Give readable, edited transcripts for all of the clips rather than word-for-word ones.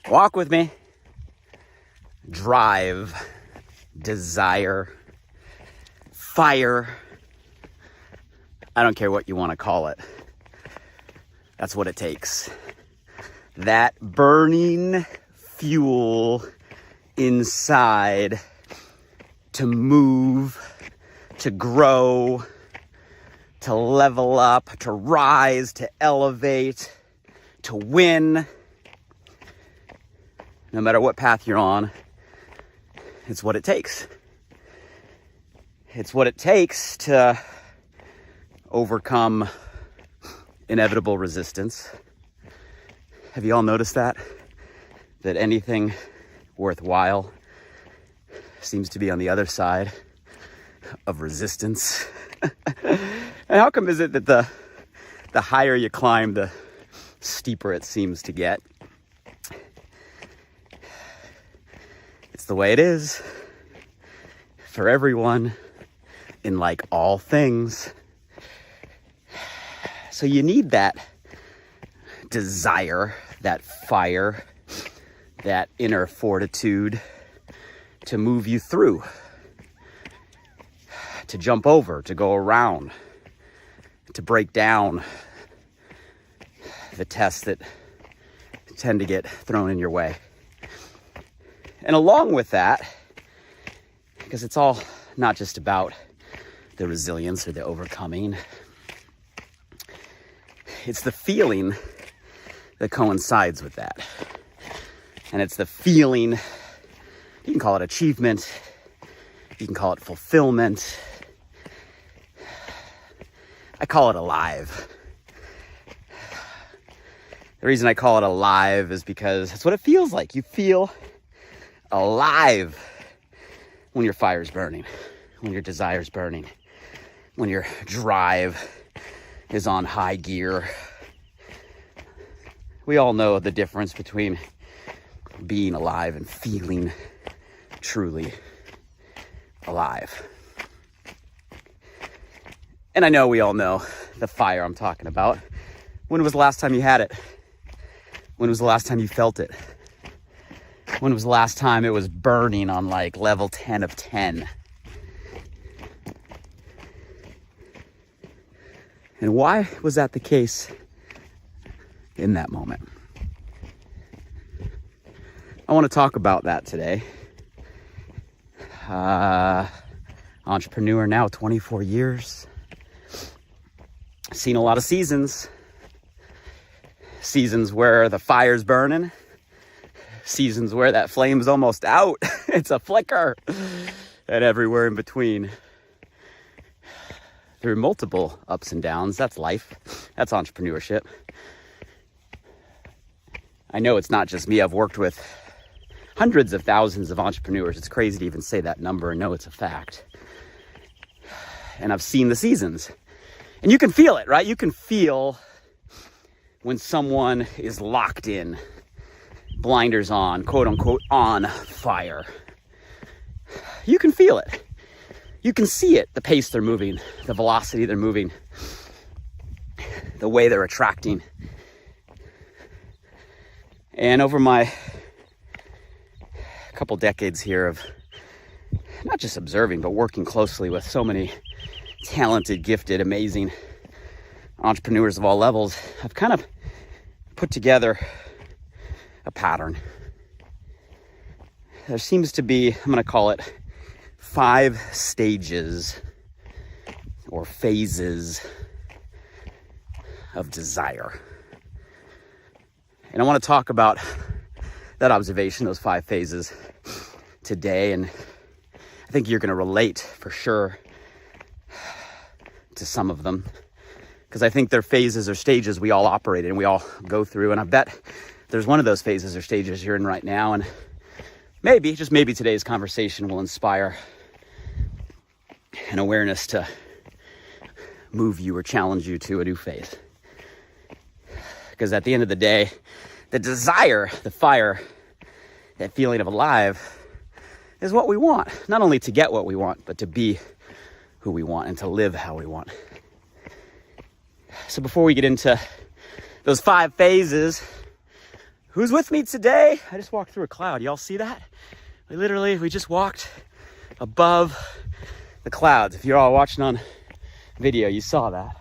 Walk with me. Drive, desire, fire. I don't care what you want to call it. That's what it takes. That burning fuel inside to move, to grow, to level up, to rise, to elevate, to win. No matter what path you're on, it's what it takes. It's what it takes to overcome inevitable resistance. Have you all noticed that? That anything worthwhile seems to be on the other side of resistance. And how come is it that the higher you climb, the steeper it seems to get? It's the way it is for everyone in like all things. So you need that desire, that fire, that inner fortitude to move you through, to jump over, to go around, to break down the tests that tend to get thrown in your way. And along with that, because it's all not just about the resilience or the overcoming, it's the feeling that coincides with that. And it's the feeling, you can call it achievement, you can call it fulfillment. I call it alive. The reason I call it alive is because it's what it feels like. You feel alive when your fire's burning, when your desire's burning, when your drive is on high gear. We all know the difference between being alive and feeling truly alive. And I know we all know the fire I'm talking about. When was the last time you had it? When was the last time you felt it? When was the last time it was burning on like level 10 of 10? And why was that the case in that moment? I want to talk about that today. Entrepreneur now, 24 years. Seen a lot of seasons. Seasons where the fire's burning. Seasons where that flame's almost out. It's a flicker. And everywhere in between. Through multiple ups and downs. That's life. That's entrepreneurship. I know it's not just me. I've worked with hundreds of thousands of entrepreneurs. It's crazy to even say that number and know it's a fact. And I've seen the seasons. And you can feel it, right? You can feel when someone is locked in, blinders on, quote unquote, on fire. You can feel it. You can see it, the pace they're moving, the velocity they're moving, the way they're attracting. And over my couple decades here of not just observing, but working closely with so many talented, gifted, amazing entrepreneurs of all levels, I've kind of put together a pattern. There seems to be, I'm going to call it 5 stages or phases of desire. And I want to talk about that observation, those 5 phases today. And I think you're going to relate for sure to some of them, because I think they're phases or stages we all operate in, we all go through. And I bet there's one of those phases or stages you're in right now. And maybe, just maybe, today's conversation will inspire an awareness to move you or challenge you to a new phase. Because at the end of the day, the desire, the fire, that feeling of alive is what we want. Not only to get what we want, but to be who we want and to live how we want. So before we get into those 5 phases, Who's with me today? I just walked through a cloud. Y'all see that? We just walked above the clouds. If you're all watching on video, you saw that.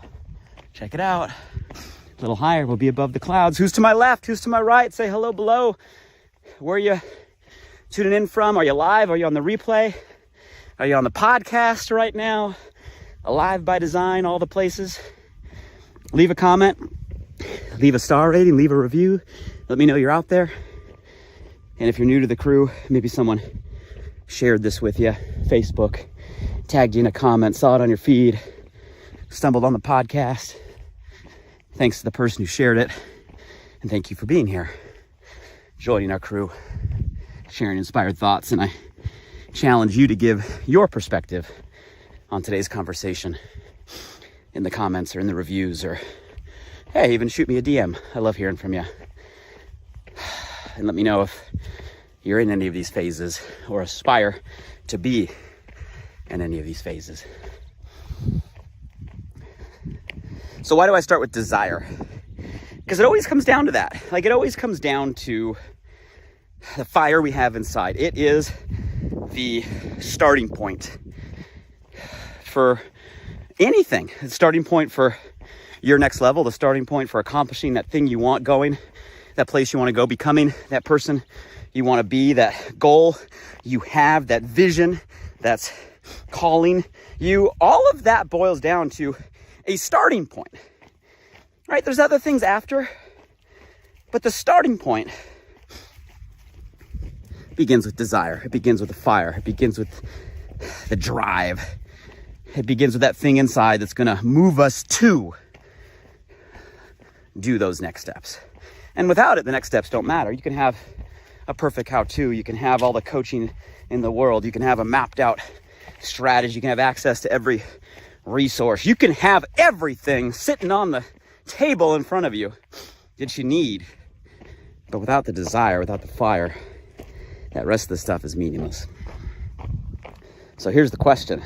Check it out. A little higher, we'll be above the clouds. Who's to my left? Who's to my right? Say hello below. Where are you tuning in from? Are you live? Are you on the replay? Are you on the podcast right now? Alive by design, all the places. Leave a comment, leave a star rating, leave a review. Let me know you're out there. And if you're new to the crew, maybe someone shared this with you, Facebook, tagged you in a comment, saw it on your feed, stumbled on the podcast. Thanks to the person who shared it. And thank you for being here, joining our crew, sharing inspired thoughts. And I challenge you to give your perspective on today's conversation in the comments or in the reviews, or hey, even shoot me a DM. I love hearing from you. And let me know if you're in any of these phases or aspire to be in any of these phases. So why do I start with desire? Because it always comes down to that. Like, it always comes down to the fire we have inside. It is the starting point for anything. The starting point for your next level, the starting point for accomplishing that thing you want going, that place you want to go, becoming that person you want to be, that goal you have, that vision that's calling you. All of that boils down to a starting point, right? There's other things after, but the starting point begins with desire. It begins with the fire. It begins with the drive. It begins with that thing inside that's going to move us to do those next steps. And without it, the next steps don't matter. You can have a perfect how-to. You can have all the coaching in the world. You can have a mapped out strategy. You can have access to every resource. You can have everything sitting on the table in front of you that you need. But without the desire, without the fire, that rest of the stuff is meaningless. So here's the question.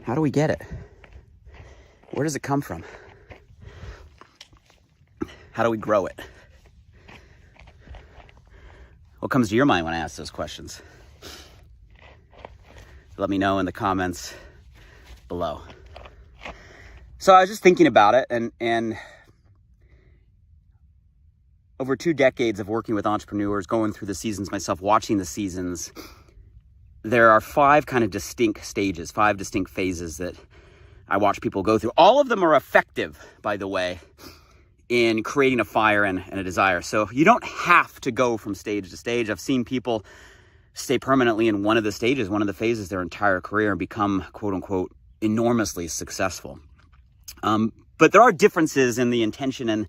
How do we get it? Where does it come from? How do we grow it? What comes to your mind when I ask those questions? Let me know in the comments below. So I was just thinking about it, and over 2 decades of working with entrepreneurs, going through the seasons myself, watching the seasons, there are 5 kind of distinct stages, 5 distinct phases that I watch people go through. All of them are effective, by the way, in creating a fire and a desire. So you don't have to go from stage to stage. I've seen people stay permanently in one of the stages, one of the phases their entire career, and become, quote unquote, enormously successful. But there are differences in the intention and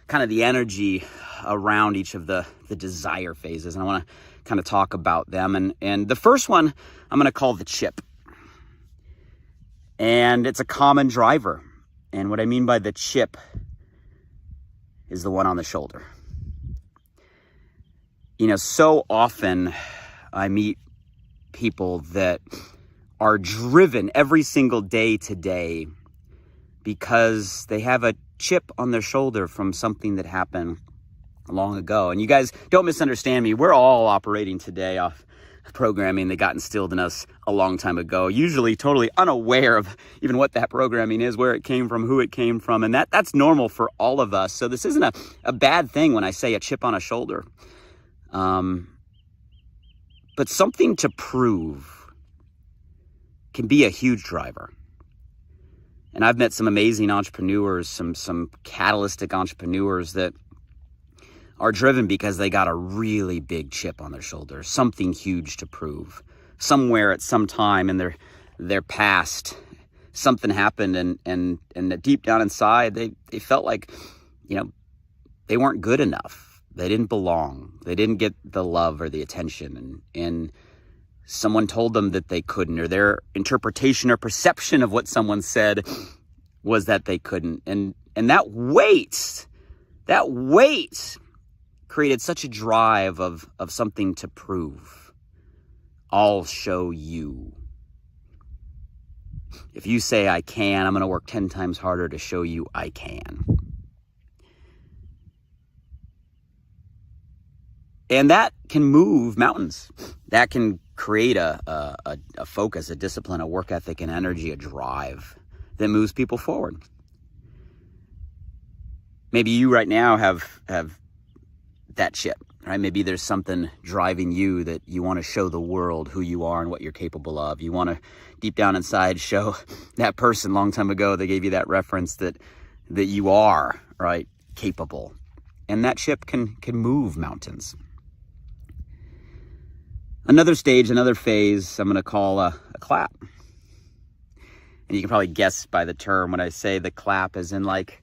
kind of the energy around each of the desire phases. And I want to kind of talk about them. And the first one I'm going to call the chip. And it's a common driver. And what I mean by the chip is the one on the shoulder. You know, so often I meet people that are driven every single day to day because they have a chip on their shoulder from something that happened long ago. And you guys, don't misunderstand me. We're all operating today off programming that got instilled in us a long time ago, usually totally unaware of even what that programming is, where it came from, who it came from. And that's normal for all of us. So this isn't a bad thing when I say a chip on a shoulder. But something to prove can be a huge driver. And I've met some amazing entrepreneurs, some catalytic entrepreneurs that are driven because they got a really big chip on their shoulder, something huge to prove. Somewhere at some time in their past, something happened, and deep down inside, they felt like, you know, they weren't good enough. They didn't belong. They didn't get the love or the attention, and someone told them that they couldn't, or their interpretation or perception of what someone said was that they couldn't. And that weight created such a drive of something to prove. I'll show you. If you say I can, I'm going to work 10 times harder to show you I can. And that can move mountains. That can create a focus, a discipline, a work ethic, an energy, a drive that moves people forward. Maybe you right now have that chip, right? Maybe there's something driving you that you want to show the world who you are and what you're capable of. You want to deep down inside show that person a long time ago that gave you that reference that you are, right, capable. And that chip can move mountains. Another stage, another phase, I'm going to call a clap. And you can probably guess by the term when I say the clap, as in like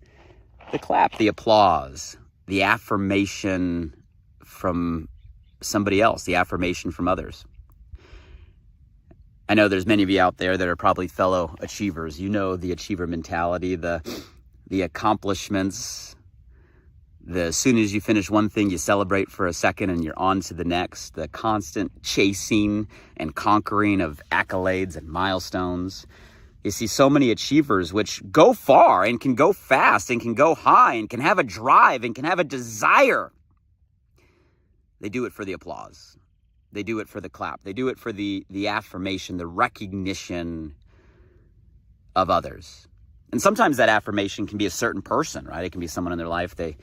the clap, the applause, the affirmation from somebody else, the affirmation from others. I know there's many of you out there that are probably fellow achievers. You know the achiever mentality, the accomplishments. As soon as you finish one thing, you celebrate for a second and you're on to the next. The constant chasing and conquering of accolades and milestones. You see so many achievers which go far and can go fast and can go high and can have a drive and can have a desire. They do it for the applause. They do it for the clap. They do it for the affirmation, the recognition of others. And sometimes that affirmation can be a certain person, right? It can be someone in their life they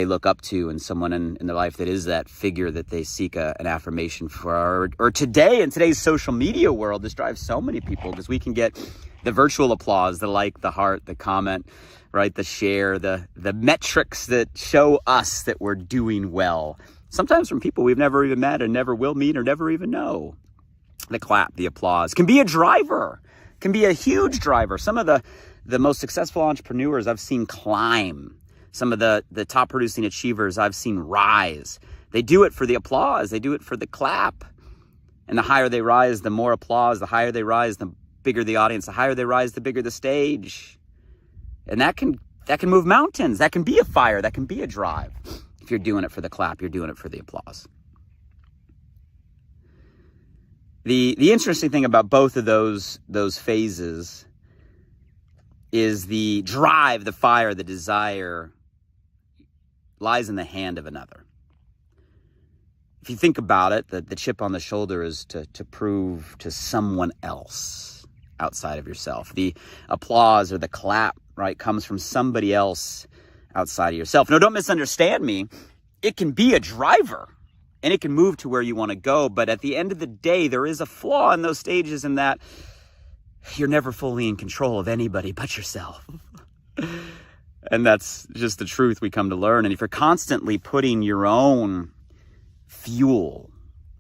look up to, and someone in their life that is that figure that they seek an affirmation for. Or today, in today's social media world, this drives so many people because we can get the virtual applause, the like, the heart, the comment, right? The share, the metrics that show us that we're doing well. Sometimes from people we've never even met and never will meet or never even know. The clap, the applause can be a driver, can be a huge driver. Some of the most successful entrepreneurs I've seen climb. Some of the top producing achievers I've seen rise. They do it for the applause. They do it for the clap. And the higher they rise, the more applause. The higher they rise, the bigger the audience. The higher they rise, the bigger the stage. And that can move mountains. That can be a fire. That can be a drive. If you're doing it for the clap, you're doing it for the applause. The interesting thing about both of those phases is the drive, the fire, the desire lies in the hand of another. If you think about it, the chip on the shoulder is to prove to someone else outside of yourself. The applause or the clap, right, comes from somebody else outside of yourself. No, don't misunderstand me. It can be a driver and it can move to where you want to go. But at the end of the day, there is a flaw in those stages in that you're never fully in control of anybody but yourself. And that's just the truth we come to learn. And if you're constantly putting your own fuel,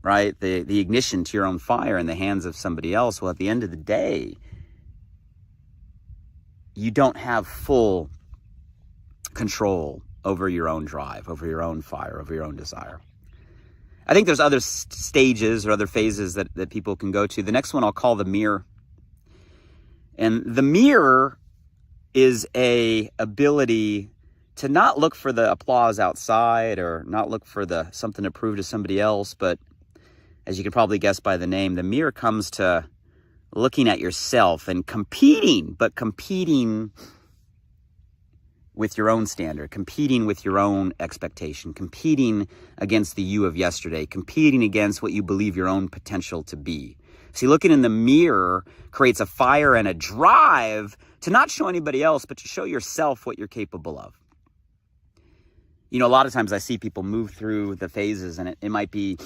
right, the ignition to your own fire in the hands of somebody else, well, at the end of the day, you don't have full control over your own drive, over your own fire, over your own desire. I think there's other stages or other phases that people can go to. The next one I'll call the mirror. And the mirror is a ability to not look for the applause outside or not look for something to prove to somebody else. But as you can probably guess by the name, the mirror comes to looking at yourself and competing with your own standard, competing with your own expectation, competing against the you of yesterday, competing against what you believe your own potential to be. See, looking in the mirror creates a fire and a drive to not show anybody else, but to show yourself what you're capable of. You know, a lot of times I see people move through the phases, and it might be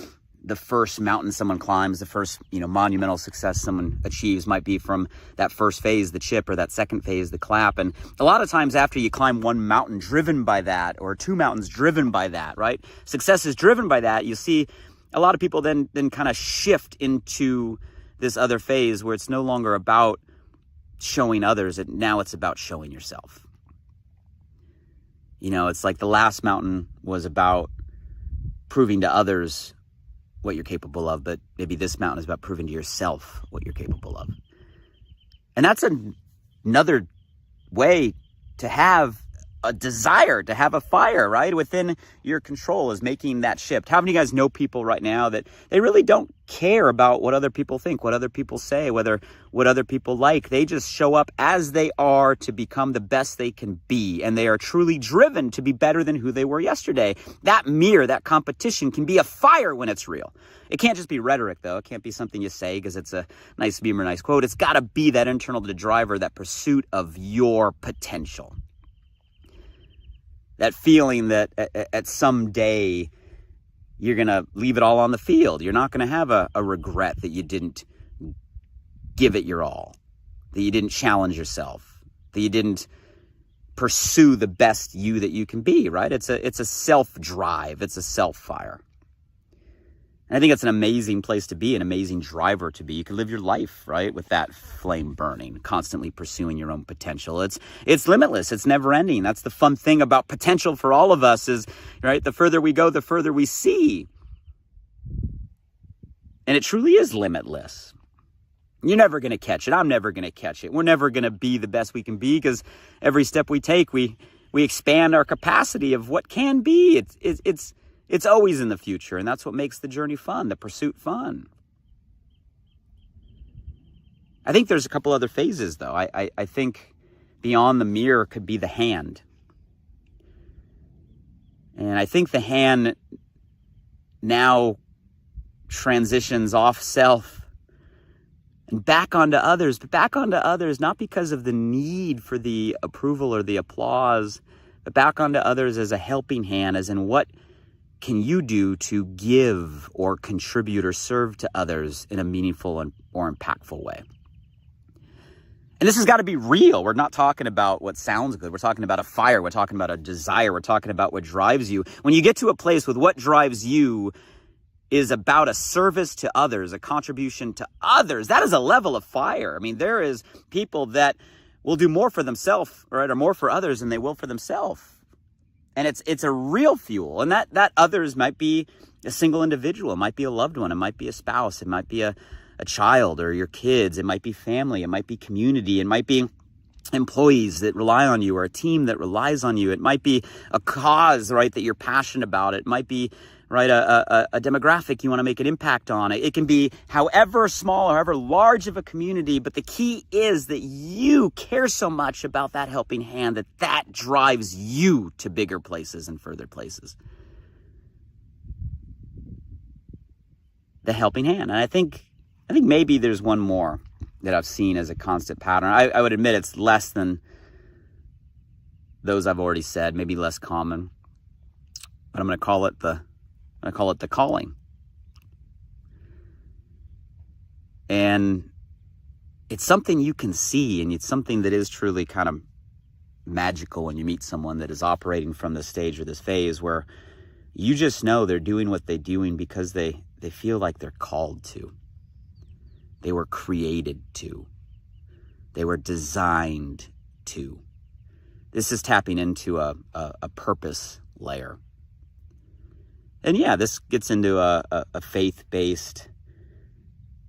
the first mountain someone climbs, the first, monumental success someone achieves might be from that first phase, the chip, or that second phase, the clap. And a lot of times after you climb one mountain driven by that, or two mountains driven by that, right? Success is driven by that. You see a lot of people then kind of shift into this other phase where it's no longer about showing others, now it's about showing yourself. It's like the last mountain was about proving to others what you're capable of, but maybe this mountain is about proving to yourself what you're capable of. And that's another way to have a desire to have a fire, right? Within your control is making that shift. How many of you guys know people right now that they really don't care about what other people think, what other people say, what other people like? They just show up as they are to become the best they can be. And they are truly driven to be better than who they were yesterday. That mirror, that competition can be a fire when it's real. It can't just be rhetoric, though. It can't be something you say because it's a nice meme or nice quote. It's got to be that internal driver, that pursuit of your potential. That feeling that at some day you're going to leave it all on the field. You're not going to have a regret that you didn't give it your all, that you didn't challenge yourself, that you didn't pursue the best you that you can be, right? It's a self-drive. It's a self-fire. And I think it's an amazing place to be, an amazing driver to be. You can live your life, right, with that flame burning, constantly pursuing your own potential. It's limitless. It's never ending. That's the fun thing about potential for all of us is, right, the further we go, the further we see. And it truly is limitless. You're never going to catch it. I'm never going to catch it. We're never going to be the best we can be because every step we take, we expand our capacity of what can be. It's always in the future, and that's what makes the journey fun, the pursuit fun. I think there's a couple other phases, though. I think beyond the mirror could be the hand. And I think the hand now transitions off self and back onto others, but back onto others not because of the need for the approval or the applause, but back onto others as a helping hand, as in what can you do to give or contribute or serve to others in a meaningful or impactful way? And this has got to be real. We're not talking about what sounds good. We're talking about a fire. We're talking about a desire. We're talking about what drives you. When you get to a place with what drives you is about a service to others, a contribution to others, that is a level of fire. I mean, there is people that will do more for themselves, right, or more for others than they will for themselves. And it's a real fuel. And that others might be a single individual. It might be a loved one. It might be a spouse. It might be a child or your kids. It might be family. It might be community. It might be employees that rely on you or a team that relies on you. It might be a cause, right, that you're passionate about. It might be, right, a demographic you want to make an impact on. It can be however small or however large of a community, but the key is that you care so much about that helping hand that drives you to bigger places and further places. The helping hand. And I think maybe there's one more that I've seen as a constant pattern. I would admit it's less than those I've already said, maybe less common, but I'm going to call it the calling. And it's something you can see, and it's something that is truly kind of magical when you meet someone that is operating from this stage or this phase where you just know they're doing what they're doing because they feel like they're called to. They were created to. They were designed to. This is tapping into a purpose layer. And yeah, this gets into a faith-based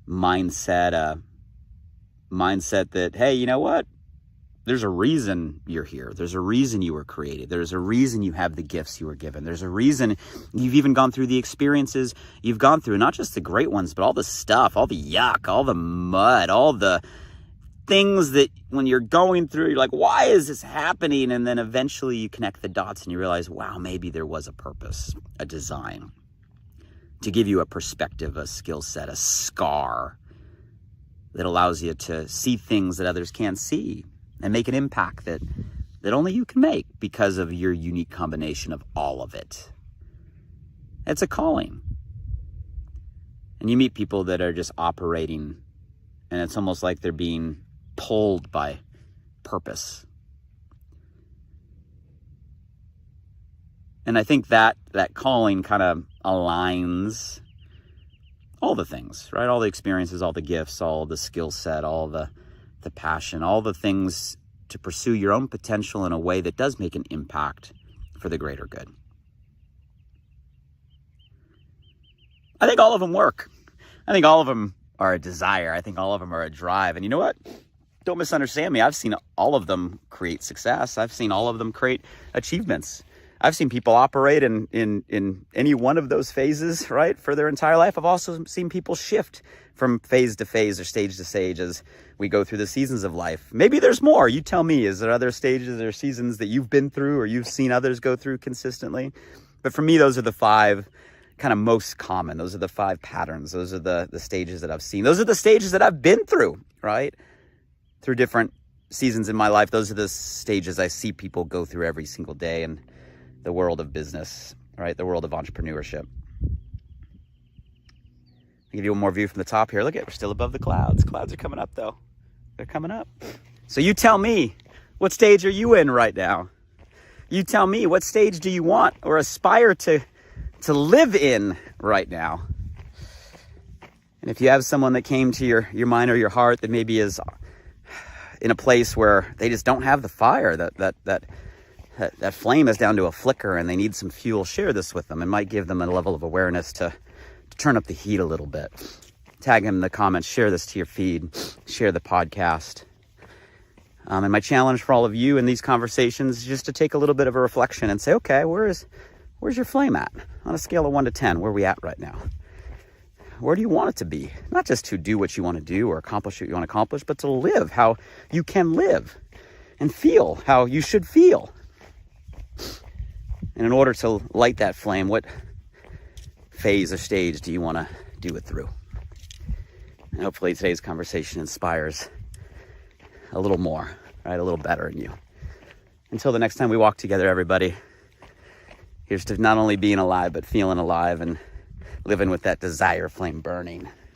mindset, a mindset that, hey, you know what? There's a reason you're here. There's a reason you were created. There's a reason you have the gifts you were given. There's a reason you've even gone through the experiences you've gone through, not just the great ones, but all the stuff, all the yuck, all the mud, all the things that when you're going through, you're like, why is this happening? And then eventually you connect the dots and you realize, wow, maybe there was a purpose, a design to give you a perspective, a skill set, a scar that allows you to see things that others can't see and make an impact that only you can make because of your unique combination of all of it. It's a calling. And you meet people that are just operating, and it's almost like they're being pulled by purpose. And I think that calling kind of aligns all the things, right? All the experiences, all the gifts, all the skill set, all the passion, all the things to pursue your own potential in a way that does make an impact for the greater good. I think all of them work. I think all of them are a desire. I think all of them are a drive. And you know what? don't misunderstand me. I've seen all of them create success. I've seen all of them create achievements. I've seen people operate in any one of those phases, right, for their entire life. I've also seen people shift from phase to phase or stage to stage as we go through the seasons of life. Maybe there's more. You tell me. Is there other stages or seasons that you've been through or you've seen others go through consistently? But for me, those are the 5 kind of most common. Those are the 5 patterns. Those are the stages that I've seen. Those are the stages that I've been through, right? Through different seasons in my life. Those are the stages I see people go through every single day in the world of business, right? The world of entrepreneurship. I'll give you one more view from the top here. Look at, we're still above the clouds. Clouds are coming up though. They're coming up. So you tell me, what stage are you in right now? You tell me, what stage do you want or aspire to live in right now? And if you have someone that came to your mind or your heart that maybe is in a place where they just don't have the fire, that flame is down to a flicker and they need some fuel, share this with them. It might give them a level of awareness to turn up the heat a little bit. Tag them in the comments, share this to your feed, share the podcast. And my challenge for all of you in these conversations is just to take a little bit of a reflection and say, okay, where's your flame at? On a scale of 1 to 10, where are we at right now? Where do you want it to be? Not just to do what you want to do or accomplish what you want to accomplish, but to live how you can live and feel how you should feel. And in order to light that flame, what phase or stage do you want to do it through? And hopefully today's conversation inspires a little more, right? A little better in you. Until the next time we walk together, everybody, here's to not only being alive, but feeling alive and living with that desire flame burning.